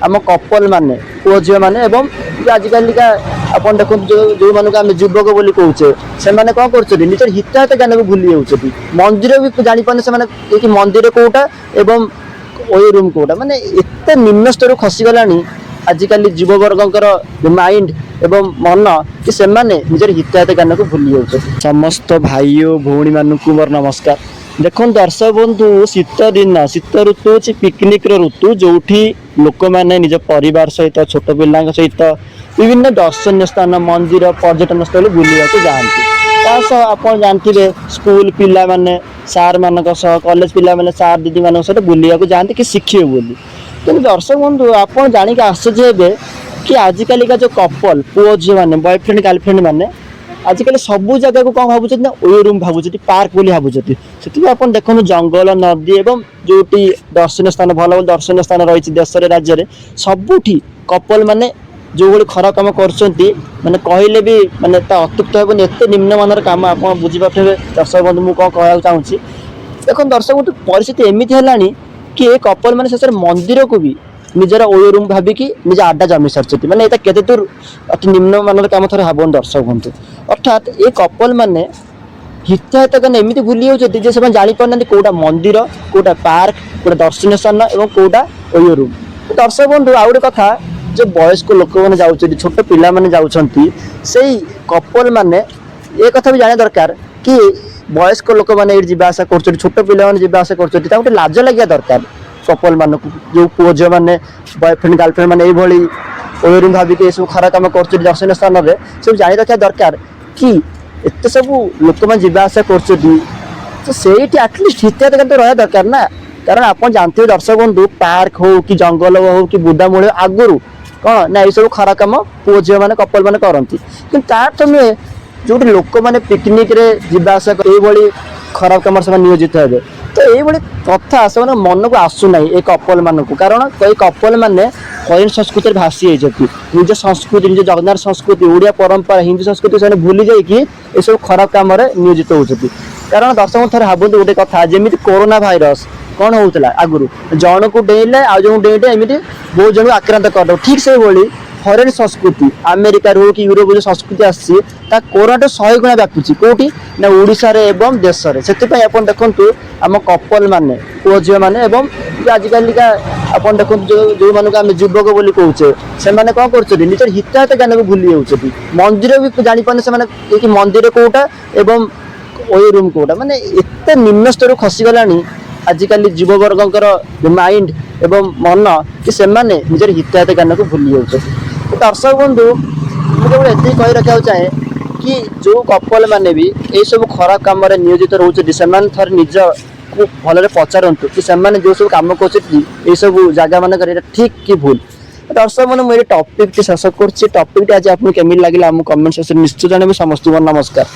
आम कपल माने पुओ झील मैंने आजिकल आप देखो जो मानक आम युवक बोली कहे से कौन कर निजर हिताहित ज्ञान को भूली जाऊँच मंदिर भी जापारे से मंदिर कौटा एवं ओई रूम कौटा माने एत निम्न स्तर खसीगला आजिकल युववर्गर माइंड एवं मन कि से निजर हिताहित ज्ञान को भूली जाऊँ समस्त भाई और भौणी मानक मोर नमस्कार। देखो दर्शक बंधु शीत दिन शीत ऋतु हूँ पिकनिक ऋतु जो लोक मैंने निज परिवार सहित छोट पिला सहित विभिन्न दर्शनीय स्थान मंदिर पर्यटन स्थल बुलवाक जाती आप जानते स्कूल पिला माने सार मान कॉलेज पिला माने सार दीदी मान सहित बुलवाक जाती कि शिखे बोली कि दर्शक बंधु आप जानिक आश्चर्य हे कि आजिकल का जो कपल पुओ झी मैंने बॉयफ्रेंड गर्लफ्रेंड मैंने आजिकल सबू जगह को कौन भावुं ना ओयो रूम भावुं पार्क बोली भावुं से आप देखो जंगल नदी एवं जो दर्शनीय स्थान भल भल दर्शनीय स्थान रही देश राज्य में सबुठी कपल माने जो भाई खराब कम कर मैंने कहले भी माने अतृप्त हेनी एत निम्नमान कम आप बुझीपे दर्शक बंधु मुझे कौन कहना चाहूँगी देखो दर्शक बंधु परिस्थिति एमती है कि ये कपल मैंने शेष मंदिर को भी निजर ओयो रूम भाविकी निज आड्डा जमी सारी मैंने केते दूर अति निम्नमान कम थे भावन दर्शक बंधु अर्थात ये कपल मैंने हिताहित ज्ञान एमती भूली जाती से जापार कौटा मंदिर कौटा पार्क कौटा दर्शनीय स्थान और कौटा ओयो रूम दर्शक बंधु आ गए कथा जो वयस्क लोक मैंने जाऊँ छोट पिला मैंने जाऊँगी से कपल मैंने ये कथा भी जाना दरकार कि वयस्क लोक मैंने जावासा कर छोट पिला जावासा कर लाज लगे दरकार कपल मान जो पुओ झील मैंने बॉयफ्रेंड गर्लफ्रेंड मैंने ओयो रूम भाविक सब खराब कम कर दर्शनीय स्थान में सब जानी रखा दरकार कि एत सब लोक मैंने जावासा कर आटलिस्ट हिताहित ज्ञान तो रहा दरकार ना कारण आप जानते दर्शक बंधु पार्क हो कि जंगल हो कि बुदामूल आगुरी कौन ना ये सब खराब कम पुओ झील मैंने कपल मैंने करती कि तो नुहे जो लोक मैंने पिकनिक रे जावासा ये खराब कम से नियोजित हे तो ये कथा से मन को आसुना ये कपल मान को कारण कई कपल मैंने फरेन संस्कृति भासी जाती निज संस्कृति निज जगन्नाथ संस्कृति ओडिया परंपरा हिंदू संस्कृति से भूली जाइए ये सब खराब कम नियोजित होती कारण दर्शक थे भावुँ गोटे कथा जमी कोरोना भाइरस कौन होता आगुरी जन को डेले आज जो डेटे एमती बहुत जन आक्रांत कर ठीक से भाई फरेन संस्कृति अमेरिका हो कि यूरोप जो संस्कृति आसी कोरोना 100 गुणा व्यापुची कौटी ना ओडिशा रे एवं देश में से देखु आम कपल माने पुओ झील मैंने आजिकल आप देखो जो मानक आम युवक बोली कहे से कौन कर निजर हिताहित ज्ञान को भूली जाऊँ मंदिर भी जापारे से मंदिर कौटा एवं ओयो रूम कौटा माने एत निम्न स्तर खसीगला आजिकल युववर्गर माइंड एवं मन कि से निजर हिताहित ज्ञान को भूली जाऊँ दर्शक बंधु मुझे ये कही रखा चाहे कि जो कपल मैंने भी ये सब खराब कम नियोजित रोचे से निज को भल पचारतु कि जो सब कम कर सब जगह मान ठीक कि भूल दर्शक मैंने मुझे टॉपिक शेष कर टॉपिक आज आपको केमी लगे कमेंट सेक्शन निश्चय जानवी समस्त नमस्कार।